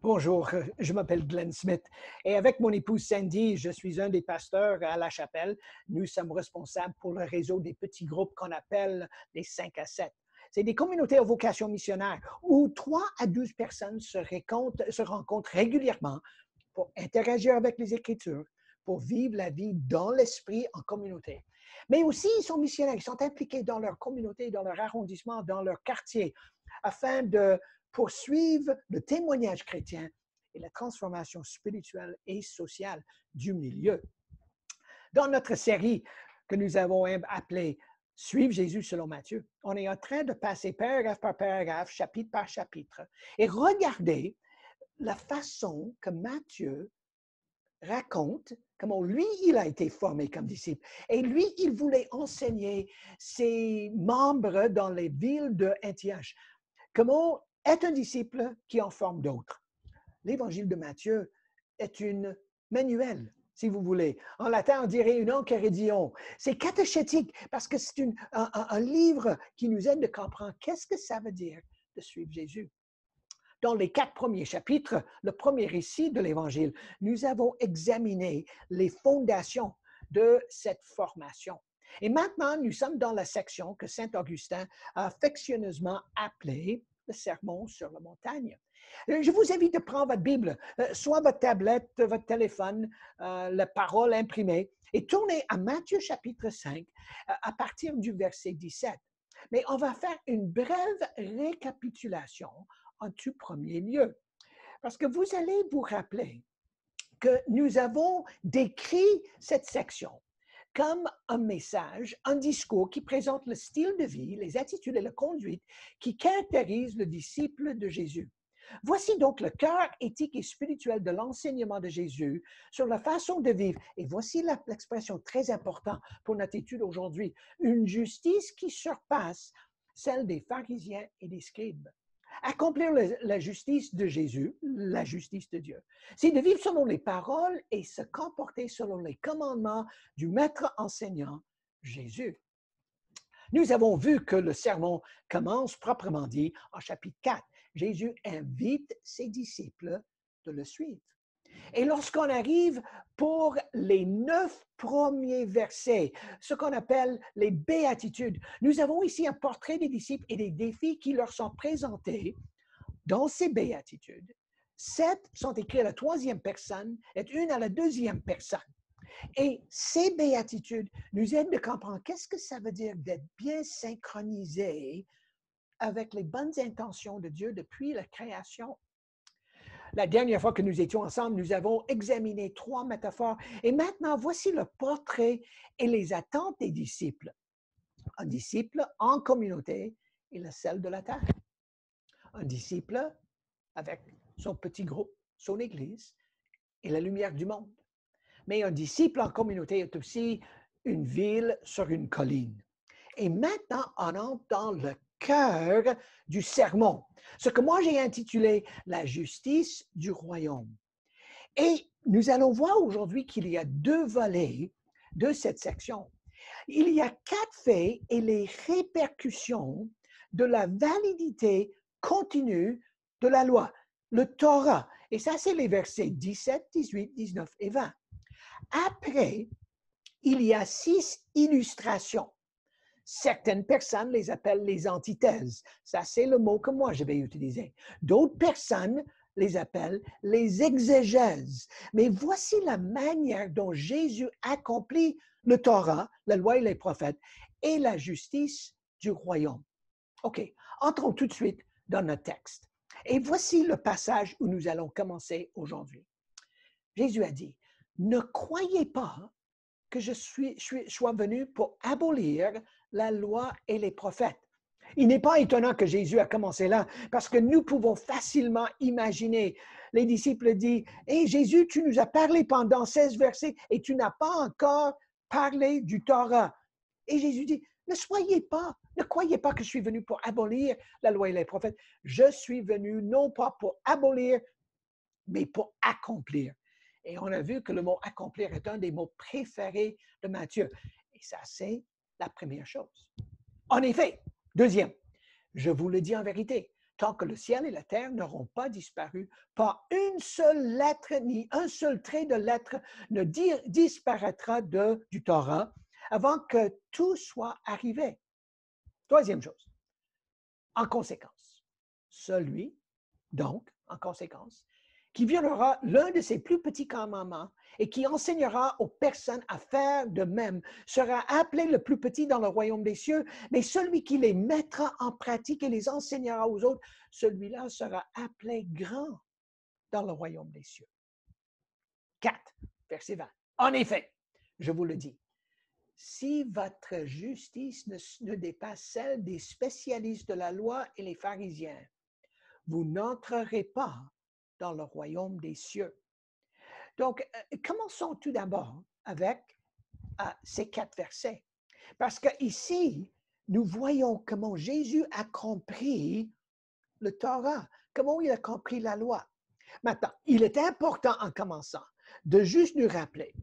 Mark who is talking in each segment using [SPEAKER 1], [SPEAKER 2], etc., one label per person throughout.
[SPEAKER 1] Bonjour, je m'appelle Glenn Smith et avec mon épouse Sandy, je suis un des pasteurs à la chapelle. Nous sommes responsables pour le réseau des petits groupes qu'on appelle les 5 à 7. C'est des communautés à vocation missionnaire où 3 à 12 personnes se rencontrent régulièrement pour interagir avec les Écritures, pour vivre la vie dans l'esprit en communauté. Mais aussi, ils sont missionnaires, ils sont impliqués dans leur communauté, dans leur arrondissement, dans leur quartier, afin de poursuivre le témoignage chrétien et la transformation spirituelle et sociale du milieu. Dans notre série que nous avons appelée Suivre Jésus selon Matthieu, on est en train de passer paragraphe par paragraphe, chapitre par chapitre, et regarder la façon que Matthieu raconte comment lui, il a été formé comme disciple. Et lui, il voulait enseigner ses membres dans les villes de Antioche comment être un disciple qui en forme d'autres. L'évangile de Matthieu est une manuel, si vous voulez. En latin, on dirait une enchiridion. C'est catéchétique parce que c'est un livre qui nous aide à comprendre qu'est-ce que ça veut dire de suivre Jésus. Dans les 4 premiers chapitres, le premier récit de l'Évangile, nous avons examiné les fondations de cette formation. Et maintenant, nous sommes dans la section que Saint Augustin a affectueusement appelée le Sermon sur la montagne. Je vous invite à prendre votre Bible, soit votre tablette, votre téléphone, la parole imprimée, et tournez à Matthieu chapitre 5 à partir du verset 17. Mais on va faire une brève récapitulation en tout premier lieu. Parce que vous allez vous rappeler que nous avons décrit cette section comme un message, un discours qui présente le style de vie, les attitudes et la conduite qui caractérisent le disciple de Jésus. Voici donc le cœur éthique et spirituel de l'enseignement de Jésus sur la façon de vivre. Et voici l'expression très importante pour notre étude aujourd'hui. Une justice qui surpasse celle des pharisiens et des scribes. Accomplir la justice de Jésus, la justice de Dieu, c'est de vivre selon les paroles et se comporter selon les commandements du maître enseignant, Jésus. Nous avons vu que le sermon commence proprement dit en chapitre 4. Jésus invite ses disciples de le suivre. Et lorsqu'on arrive pour les 9 premiers versets, ce qu'on appelle les béatitudes, nous avons ici un portrait des disciples et des défis qui leur sont présentés dans ces béatitudes. 7 sont écrits à la 3e personne et une à la 2e personne. Et ces béatitudes nous aident à comprendre qu'est-ce que ça veut dire d'être bien synchronisé avec les bonnes intentions de Dieu depuis la création. La dernière fois que nous étions ensemble, nous avons examiné 3 métaphores. Et maintenant, voici le portrait et les attentes des disciples. Un disciple en communauté et le sel de la terre. Un disciple avec son petit groupe, son église et la lumière du monde. Mais un disciple en communauté est aussi une ville sur une colline. Et maintenant, on entre dans le cœur du sermon, ce que moi j'ai intitulé la justice du royaume. Et nous allons voir aujourd'hui qu'il y a 2 volets de cette section. Il y a 4 faits et les répercussions de la validité continue de la loi, le Torah. Et ça, c'est les versets 17, 18, 19 et 20. Après, il y a 6 illustrations. Certaines personnes les appellent les antithèses. Ça, c'est le mot que moi, je vais utiliser. D'autres personnes les appellent les exégèses. Mais voici la manière dont Jésus accomplit le Torah, la loi et les prophètes, et la justice du royaume. OK, entrons tout de suite dans notre texte. Et voici le passage où nous allons commencer aujourd'hui. Jésus a dit, « Ne croyez pas que je sois venu pour abolir la loi et les prophètes. » Il n'est pas étonnant que Jésus a commencé là, parce que nous pouvons facilement imaginer. Les disciples disent, « Hey Jésus, tu nous as parlé pendant 16 versets et tu n'as pas encore parlé du Torah. » Et Jésus dit, « ne croyez pas que je suis venu pour abolir la loi et les prophètes. Je suis venu non pas pour abolir, mais pour accomplir. » Et on a vu que le mot « accomplir » est un des mots préférés de Matthieu. Et ça, c'est la première chose. En effet, deuxième, je vous le dis en vérité, tant que le ciel et la terre n'auront pas disparu, pas une seule lettre ni un seul trait de lettre ne disparaîtra du Torah avant que tout soit arrivé. Troisième chose, en conséquence, celui, donc, en conséquence, qui violera l'un de ses plus petits commandements et qui enseignera aux personnes à faire de même sera appelé le plus petit dans le royaume des cieux, mais celui qui les mettra en pratique et les enseignera aux autres, celui-là sera appelé grand dans le royaume des cieux. 4, verset 20. En effet, je vous le dis, si votre justice ne dépasse celle des spécialistes de la loi et les pharisiens, vous n'entrerez pas dans le royaume des cieux. Donc, commençons tout d'abord avec ces 4 versets. Parce qu'ici, nous voyons comment Jésus a compris le Torah, comment il a compris la loi. Maintenant, il est important en commençant de juste nous rappeler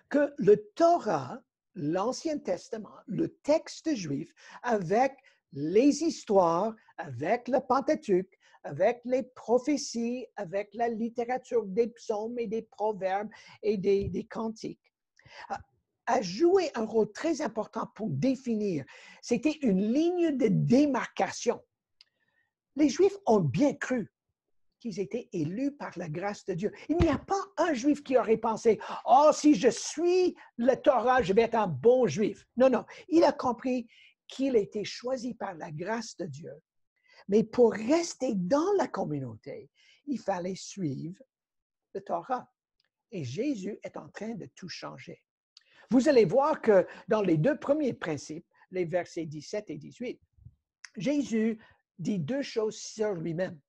[SPEAKER 1] que le Torah, l'Ancien Testament, le texte juif, avec les histoires, avec le Pentateuque, avec les prophéties, avec la littérature des psaumes et des proverbes et des cantiques, a joué un rôle très important pour définir. C'était une ligne de démarcation. Les Juifs ont bien cru qu'ils étaient élus par la grâce de Dieu. Il n'y a pas un Juif qui aurait pensé, « Oh, si je suis le Torah, je vais être un bon Juif. » Non, non. Il a compris qu'il était choisi par la grâce de Dieu. Mais pour rester dans la communauté, il fallait suivre le Torah. Et Jésus est en train de tout changer. Vous allez voir que dans les 2 premiers principes, les versets 17 et 18, Jésus dit 2 choses sur lui-même.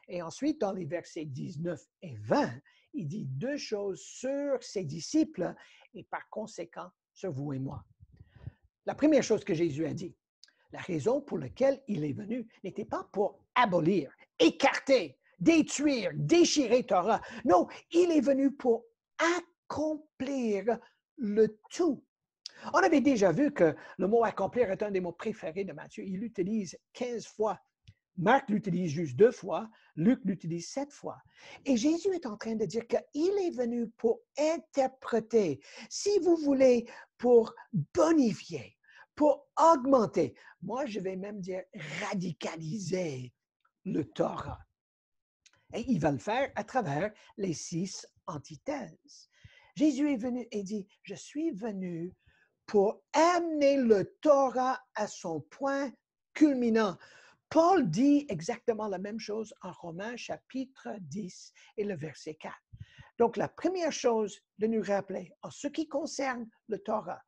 [SPEAKER 1] Et ensuite, dans les versets 19 et 20, il dit 2 choses sur ses disciples et par conséquent sur vous et moi. La première chose que Jésus a dit, la raison pour laquelle il est venu n'était pas pour abolir, écarter, détruire, déchirer Torah. Non, il est venu pour accomplir le tout. On avait déjà vu que le mot accomplir est un des mots préférés de Matthieu. Il l'utilise 15 fois. Marc l'utilise juste 2 fois, Luc l'utilise 7 fois. Et Jésus est en train de dire qu'il est venu pour interpréter, si vous voulez, pour bonifier, pour augmenter. Moi, je vais même dire radicaliser le Torah. Et il va le faire à travers les 6 antithèses. Jésus est venu et dit, je suis venu pour amener le Torah à son point culminant. Paul dit exactement la même chose en Romains chapitre 10 et le verset 4. Donc, la première chose de nous rappeler, en ce qui concerne le Torah,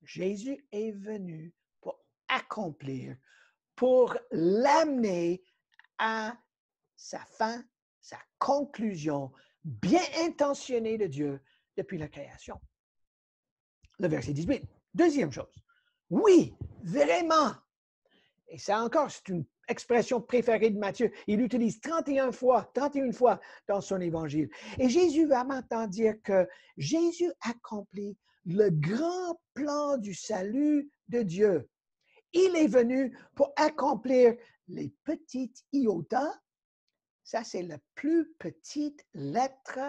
[SPEAKER 1] Jésus est venu pour accomplir, pour l'amener à sa fin, sa conclusion bien intentionnée de Dieu depuis la création. Le verset 18. Deuxième chose. Oui, vraiment. Et ça encore, c'est une expression préférée de Matthieu. Il l'utilise 31 fois dans son évangile. Et Jésus va maintenant dire que Jésus accomplit le grand plan du salut de Dieu. Il est venu pour accomplir les petites iota. Ça, c'est la plus petite lettre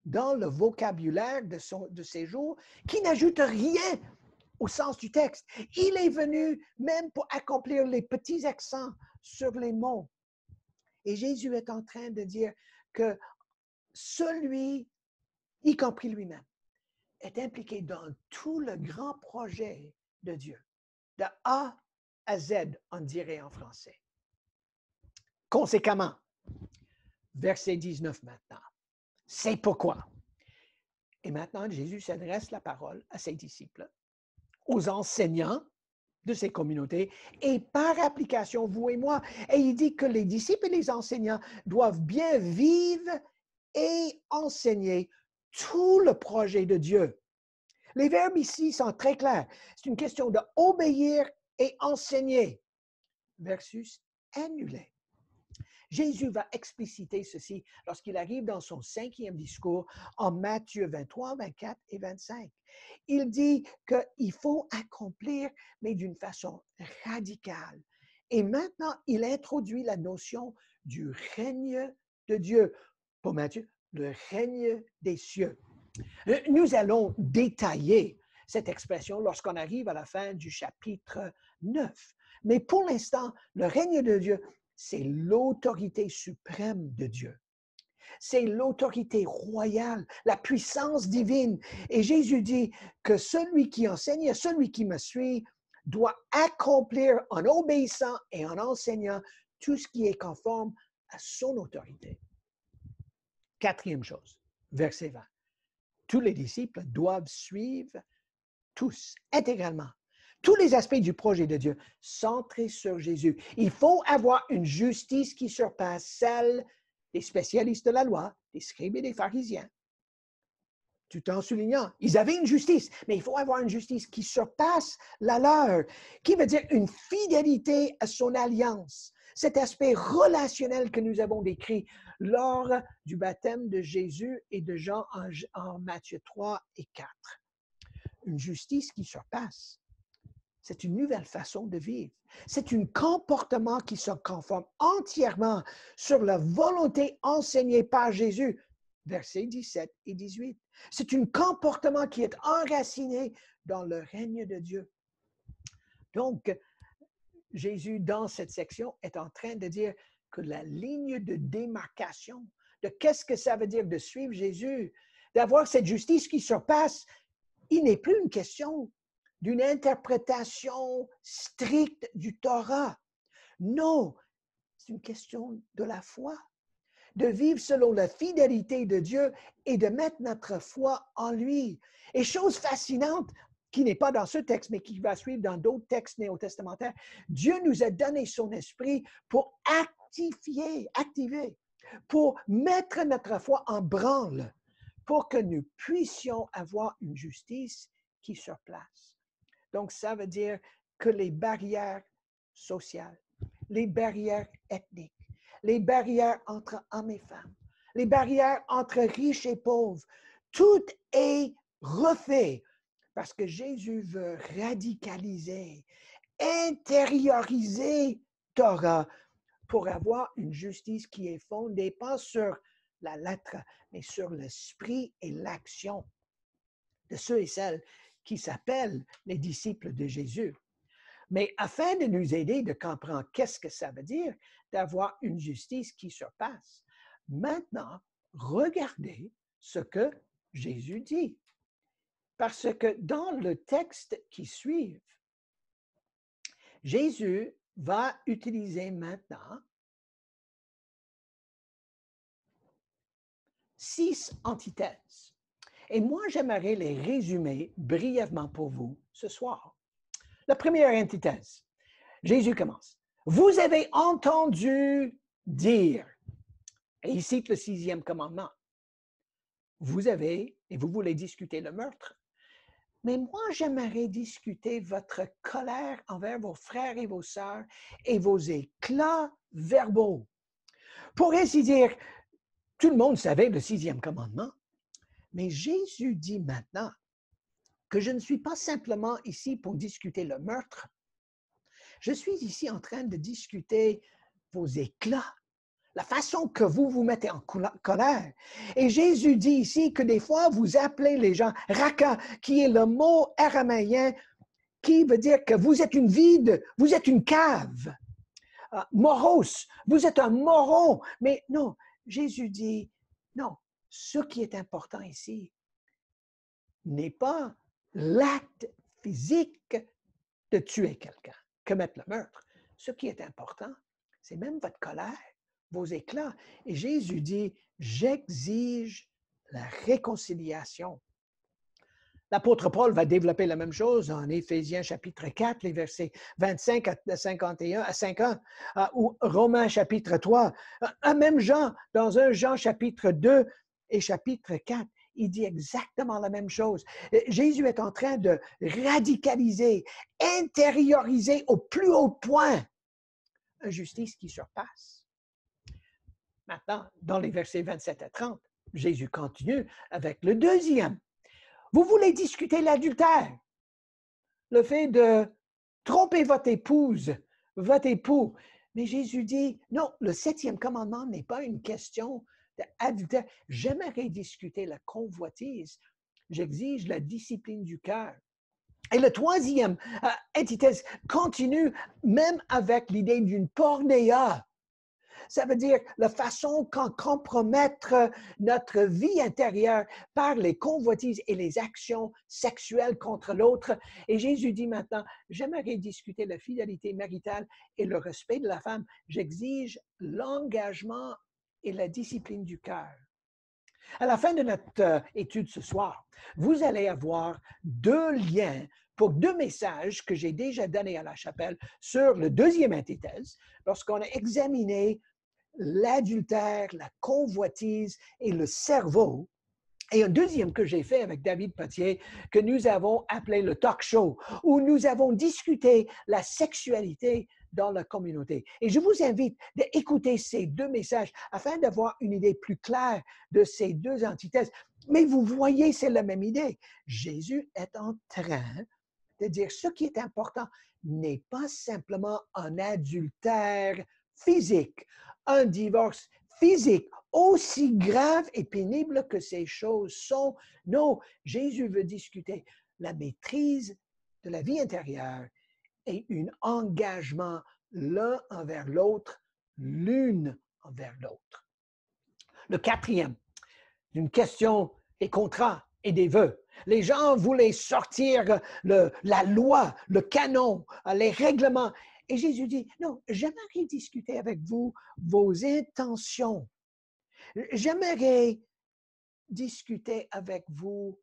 [SPEAKER 1] dans le vocabulaire de ces jours, qui n'ajoute rien au sens du texte. Il est venu même pour accomplir les petits accents sur les mots. Et Jésus est en train de dire que celui, y compris lui-même, est impliqué dans tout le grand projet de Dieu, de A à Z, on dirait en français. Conséquemment, verset 19 maintenant, c'est pourquoi. Et maintenant, Jésus s'adresse la parole à ses disciples, aux enseignants de ces communautés et par application, vous et moi. Et il dit que les disciples et les enseignants doivent bien vivre et enseigner tout le projet de Dieu. Les verbes ici sont très clairs. C'est une question d'obéir et enseigner versus annuler. Jésus va expliciter ceci lorsqu'il arrive dans son 5e discours en Matthieu 23, 24 et 25. Il dit qu'il faut accomplir, mais d'une façon radicale Et maintenant, il introduit la notion du règne de Dieu. Pour Matthieu, le règne des cieux. Nous allons détailler cette expression lorsqu'on arrive à la fin du chapitre 9. Mais pour l'instant, le règne de Dieu, c'est l'autorité suprême de Dieu. C'est l'autorité royale, la puissance divine. Et Jésus dit que celui qui enseigne, celui qui me suit, doit accomplir en obéissant et en enseignant tout ce qui est conforme à son autorité. Quatrième chose, verset 20. Tous les disciples doivent suivre tous, intégralement, tous les aspects du projet de Dieu, centrés sur Jésus. Il faut avoir une justice qui surpasse celle des spécialistes de la loi, des scribes et des pharisiens. Tout en soulignant, ils avaient une justice, mais il faut avoir une justice qui surpasse la leur, qui veut dire une fidélité à son alliance. Cet aspect relationnel que nous avons décrit lors du baptême de Jésus et de Jean en Matthieu 3 et 4. Une justice qui surpasse. C'est une nouvelle façon de vivre. C'est un comportement qui se conforme entièrement sur la volonté enseignée par Jésus. Versets 17 et 18. C'est un comportement qui est enraciné dans le règne de Dieu. Donc, Jésus, dans cette section, est en train de dire que la ligne de démarcation de qu'est-ce que ça veut dire de suivre Jésus, d'avoir cette justice qui surpasse, il n'est plus une question d'une interprétation stricte du Torah. Non, c'est une question de la foi, de vivre selon la fidélité de Dieu et de mettre notre foi en lui. Et chose fascinante, qui n'est pas dans ce texte, mais qui va suivre dans d'autres textes néo-testamentaires, Dieu nous a donné son esprit pour activer, pour mettre notre foi en branle, pour que nous puissions avoir une justice qui surplace. Donc, ça veut dire que les barrières sociales, les barrières ethniques, les barrières entre hommes et femmes, les barrières entre riches et pauvres, tout est refait parce que Jésus veut radicaliser, intérioriser Torah pour avoir une justice qui est fondée pas sur la lettre, mais sur l'esprit et l'action de ceux et celles qui s'appellent les disciples de Jésus. Mais afin de nous aider de comprendre qu'est-ce que ça veut dire d'avoir une justice qui surpasse, maintenant, regardez ce que Jésus dit. Parce que dans le texte qui suit, Jésus va utiliser maintenant 6 antithèses. Et moi, j'aimerais les résumer brièvement pour vous ce soir. La première antithèse, Jésus commence. Vous avez entendu dire, et il cite le 6e commandement. Vous avez, et vous voulez discuter le meurtre. Mais moi, j'aimerais discuter votre colère envers vos frères et vos sœurs et vos éclats verbaux. Pour ainsi dire, tout le monde savait le 6e commandement, mais Jésus dit maintenant que je ne suis pas simplement ici pour discuter le meurtre. Je suis ici en train de discuter vos éclats, la façon que vous vous mettez en colère. Et Jésus dit ici que des fois, vous appelez les gens raka, qui est le mot araméen qui veut dire que vous êtes une vide, vous êtes une cave. Moros, vous êtes un moron. Mais non, Jésus dit, non, ce qui est important ici n'est pas l'acte physique de tuer quelqu'un, commettre le meurtre. Ce qui est important, c'est même votre colère, vos éclats. Et Jésus dit, j'exige la réconciliation. L'apôtre Paul va développer la même chose en Éphésiens chapitre 4, les versets 25 à 51 à 50, ou Romains chapitre 3. Même Jean, dans 1 Jean chapitre 2 et chapitre 4, il dit exactement la même chose. Jésus est en train de radicaliser, intérioriser au plus haut point une justice qui surpasse. Maintenant, dans les versets 27 à 30, Jésus continue avec le deuxième. Vous voulez discuter l'adultère, le fait de tromper votre épouse, votre époux. Mais Jésus dit, non, le 7e commandement n'est pas une question d'adultère. J'aimerais discuter la convoitise. J'exige la discipline du cœur. Et le 3e antithèse continue même avec l'idée d'une pornéia. Ça veut dire la façon qu'on compromettre notre vie intérieure par les convoitises et les actions sexuelles contre l'autre. Et Jésus dit maintenant, j'aimerais discuter la fidélité maritale et le respect de la femme. J'exige l'engagement et la discipline du cœur. À la fin de notre étude ce soir, vous allez avoir 2 liens pour 2 messages que j'ai déjà donnés à la chapelle sur le 2e antithèse, lorsqu'on a examiné l'adultère, la convoitise et le cerveau. Et un 2e que j'ai fait avec David Potier, que nous avons appelé le talk show, où nous avons discuté la sexualité dans la communauté. Et je vous invite d'écouter ces 2 messages afin d'avoir une idée plus claire de ces 2 antithèses. Mais vous voyez, c'est la même idée. Jésus est en train de dire ce qui est important n'est pas simplement un adultère physique, un divorce physique, aussi grave et pénible que ces choses sont. Non, Jésus veut discuter la maîtrise de la vie intérieure et un engagement l'un envers l'autre, l'une envers l'autre. Le 4e, une question des contrats et des vœux. Les gens voulaient sortir la loi, le canon, les règlements. Et Jésus dit, non, j'aimerais discuter avec vous vos intentions. J'aimerais discuter avec vous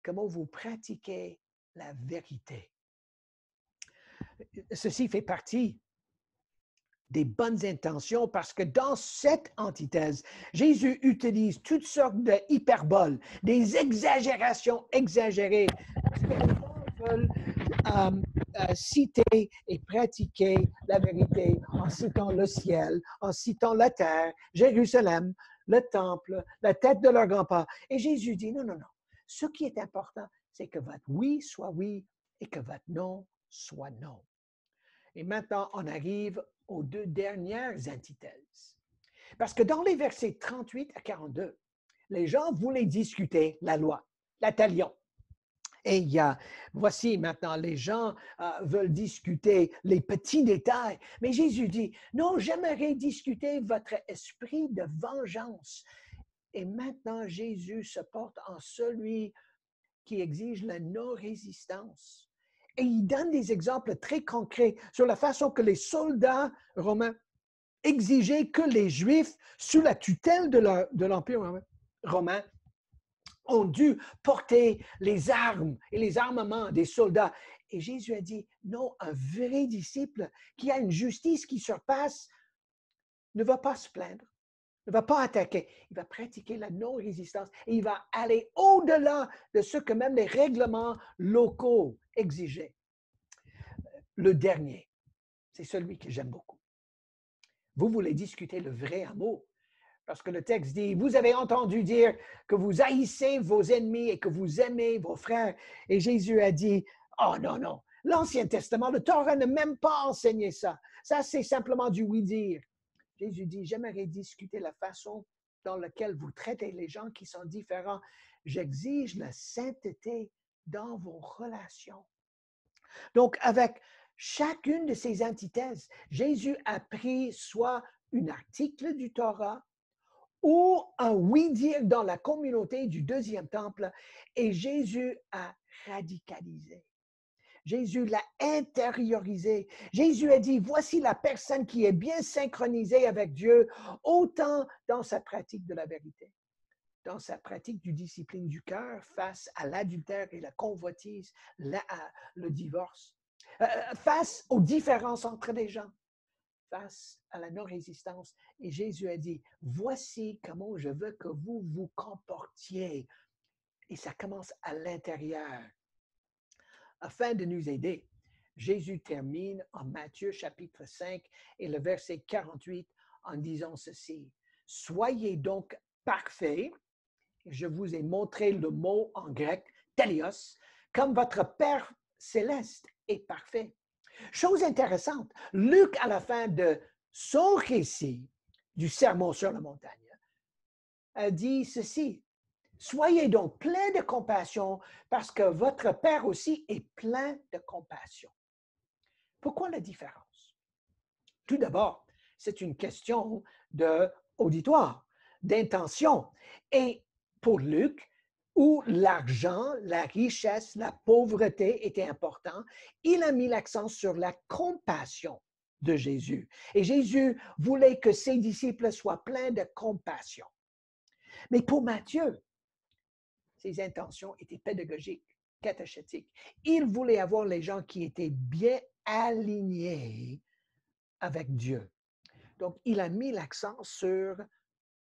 [SPEAKER 1] comment vous pratiquez la vérité. Ceci fait partie des bonnes intentions parce que dans cette antithèse, Jésus utilise toutes sortes de hyperboles, des exagérations exagérées. Parce que les gens veulent citer et pratiquer la vérité en citant le ciel, en citant la terre, Jérusalem, le temple, la tête de leur grand-père. Et Jésus dit, non, non, non. Ce qui est important, c'est que votre oui soit oui et que votre non soit non. Et maintenant, on arrive aux 2 dernières antithèses. Parce que dans les versets 38 à 42, les gens voulaient discuter la loi, la talion. Et voici maintenant, les gens veulent discuter les petits détails. Mais Jésus dit, non, j'aimerais discuter votre esprit de vengeance. Et maintenant, Jésus se porte en celui qui exige la non-résistance. Et il donne des exemples très concrets sur la façon que les soldats romains exigeaient que les Juifs, sous la tutelle de l'Empire romain, ont dû porter les armes et les armements des soldats. Et Jésus a dit, non, un vrai disciple qui a une justice qui surpasse ne va pas se plaindre, ne va pas attaquer. Il va pratiquer la non-résistance et il va aller au-delà de ce que même les règlements locaux exigeaient. Le dernier, c'est celui que j'aime beaucoup. Vous voulez discuter le vrai amour. Parce que le texte dit, vous avez entendu dire que vous haïssez vos ennemis et que vous aimez vos frères. Et Jésus a dit, oh non, non, l'Ancien Testament, le Torah n'a même pas enseigné ça. Ça, c'est simplement du oui-dire. Jésus dit, j'aimerais discuter la façon dans laquelle vous traitez les gens qui sont différents. J'exige la sainteté dans vos relations. Donc, avec chacune de ces antithèses, Jésus a pris soit un article du Torah, ou un oui-dire dans la communauté du 2e temple, et Jésus a radicalisé. Jésus l'a intériorisé. Jésus a dit, voici la personne qui est bien synchronisée avec Dieu, autant dans sa pratique de la vérité, dans sa pratique du discipline du cœur face à l'adultère et la convoitise, le divorce, face aux différences entre les gens, face à la non-résistance. Et Jésus a dit, voici comment je veux que vous vous comportiez. Et ça commence à l'intérieur. Afin de nous aider, Jésus termine en Matthieu chapitre 5 et le verset 48 en disant ceci. Soyez donc parfaits. Je vous ai montré le mot en grec, télios, comme votre Père céleste est parfait. Chose intéressante, Luc, à la fin de son récit du Sermon sur la montagne, a dit ceci: Soyez donc pleins de compassion parce que votre Père aussi est plein de compassion. Pourquoi la différence? Tout d'abord, c'est une question d'auditoire, d'intention. Et pour Luc, où l'argent, la richesse, la pauvreté étaient importants, il a mis l'accent sur la compassion de Jésus. Et Jésus voulait que ses disciples soient pleins de compassion. Mais pour Matthieu, ses intentions étaient pédagogiques, catéchétiques. Il voulait avoir les gens qui étaient bien alignés avec Dieu. Donc, il a mis l'accent sur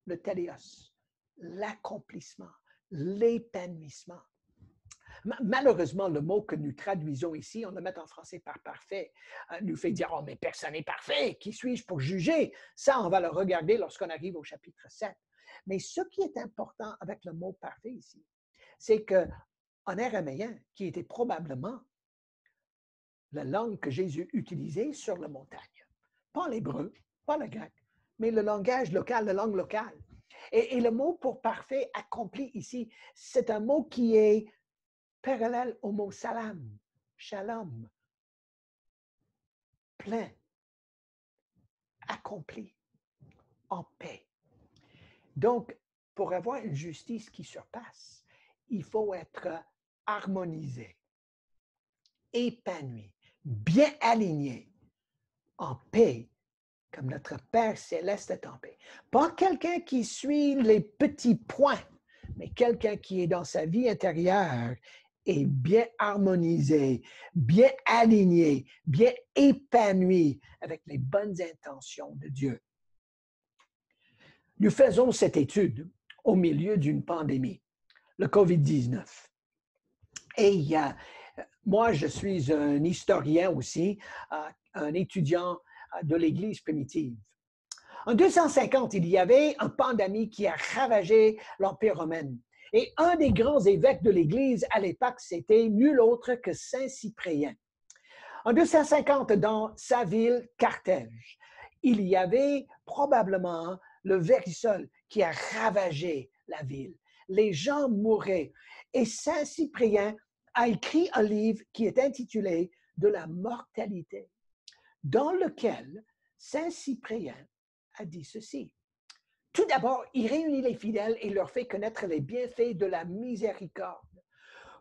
[SPEAKER 1] le téléos, l'accomplissement, l'épanouissement. Malheureusement, le mot que nous traduisons ici, on le met en français par parfait, nous fait dire, oh, mais personne n'est parfait, qui suis-je pour juger? Ça, on va le regarder lorsqu'on arrive au chapitre 7. Mais ce qui est important avec le mot parfait ici, c'est qu'en araméen, qui était probablement la langue que Jésus utilisait sur la montagne, pas l'hébreu, pas le grec, mais le langage local, la langue locale. Et le mot pour parfait, accompli ici, c'est un mot qui est parallèle au mot salam, shalom, plein, accompli, en paix. Donc, pour avoir une justice qui surpasse, il faut être harmonisé, épanoui, bien aligné, en paix, comme notre Père céleste est en paix. Pas quelqu'un qui suit les petits points, mais quelqu'un qui est dans sa vie intérieure est bien harmonisé, bien aligné, bien épanoui avec les bonnes intentions de Dieu. Nous faisons cette étude au milieu d'une pandémie, le COVID-19. Et moi, je suis un historien aussi, un étudiant de l'Église primitive. En 250, il y avait une pandémie qui a ravagé l'Empire romain. Et un des grands évêques de l'Église à l'époque, c'était nul autre que Saint Cyprien. En 250, dans sa ville, Carthage, il y avait probablement le verrisol qui a ravagé la ville. Les gens mouraient. Et Saint Cyprien a écrit un livre qui est intitulé De la mortalité, dans lequel Saint Cyprien a dit ceci. Tout d'abord, il réunit les fidèles et leur fait connaître les bienfaits de la miséricorde.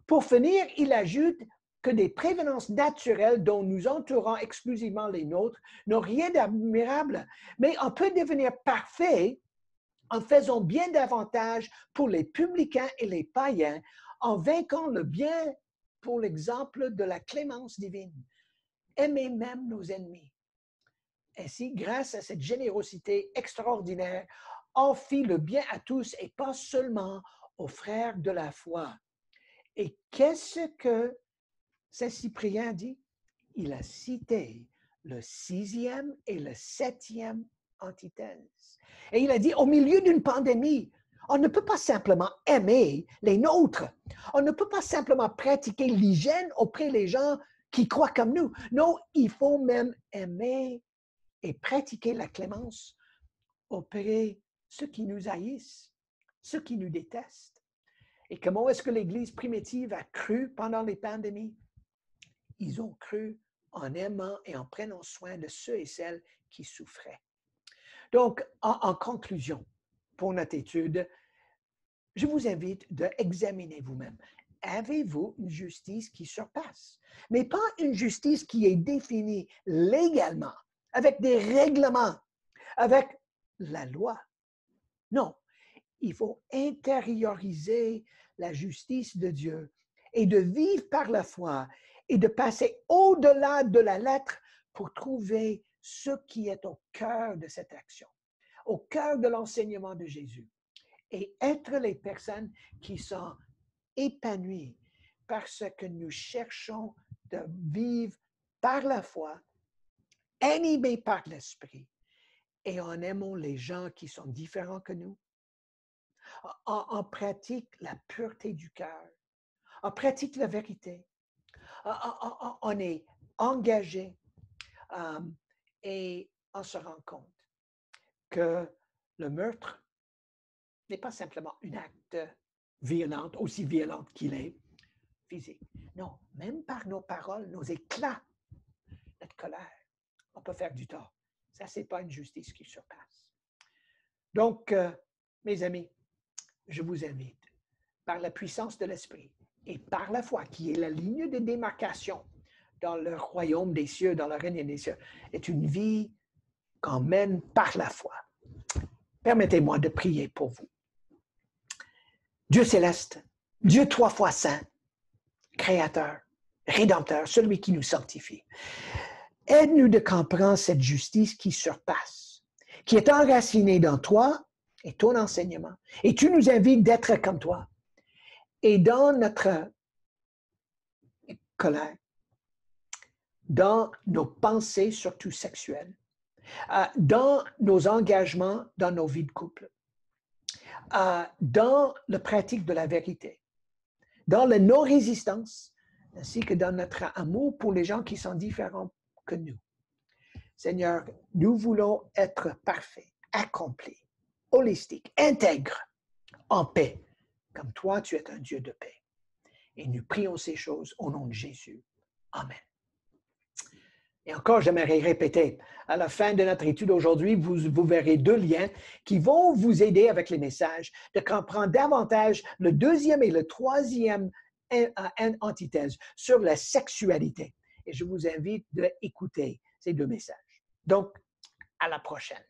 [SPEAKER 1] Pour finir, il ajoute que des prévenances naturelles dont nous entourons exclusivement les nôtres n'ont rien d'admirable, mais on peut devenir parfait en faisant bien davantage pour les publicains et les païens, en vainquant le bien pour l'exemple de la clémence divine. Aimez même nos ennemis. Ainsi, grâce à cette générosité extraordinaire, on fit le bien à tous et pas seulement aux frères de la foi. Et qu'est-ce que Saint Cyprien dit? Il a cité le 6e et le 7e antithèse. Et il a dit, au milieu d'une pandémie, on ne peut pas simplement aimer les nôtres. On ne peut pas simplement pratiquer l'hygiène auprès des gens qui croient comme nous. Non, il faut même aimer et pratiquer la clémence auprès de ceux qui nous haïssent, ceux qui nous détestent. Et comment est-ce que l'Église primitive a cru pendant les pandémies? Ils ont cru en aimant et en prenant soin de ceux et celles qui souffraient. Donc, en conclusion, pour notre étude, je vous invite d'examiner vous-même. Avez-vous une justice qui surpasse? Mais pas une justice qui est définie légalement, avec des règlements, avec la loi. Non, il faut intérioriser la justice de Dieu et de vivre par la foi et de passer au-delà de la lettre pour trouver ce qui est au cœur de cette action, au cœur de l'enseignement de Jésus, et être les personnes qui sont épanouies parce que nous cherchons de vivre par la foi, animés par l'Esprit, et en aimant les gens qui sont différents que nous. On pratique la pureté du cœur, on pratique la vérité, on est engagés et on se rend compte que le meurtre n'est pas simplement un acte violent, aussi violent qu'il est physique. Non, même par nos paroles, nos éclats, notre colère, on peut faire du tort. Ça, ce n'est pas une justice qui surpasse. Donc, mes amis, je vous invite, par la puissance de l'Esprit et par la foi, qui est la ligne de démarcation dans le royaume des cieux, dans le règne des cieux, est une vie qu'on mène par la foi. Permettez-moi de prier pour vous. Dieu céleste, Dieu 3 fois saint, Créateur, Rédempteur, celui qui nous sanctifie. Aide-nous de comprendre cette justice qui surpasse, qui est enracinée dans toi et ton enseignement. Et tu nous invites d'être comme toi. Et dans notre colère, dans nos pensées, surtout sexuelles, dans nos engagements, dans nos vies de couple, dans la pratique de la vérité, dans la non-résistance, ainsi que dans notre amour pour les gens qui sont différents que nous. Seigneur, nous voulons être parfaits, accomplis, holistiques, intègres, en paix, comme toi, tu es un Dieu de paix. Et nous prions ces choses au nom de Jésus. Amen. Et encore, j'aimerais répéter, à la fin de notre étude aujourd'hui, vous verrez 2 liens qui vont vous aider avec les messages de comprendre davantage le 2e et le 3e antithèse sur la sexualité. Et je vous invite d'écouter ces 2 messages. Donc, à la prochaine.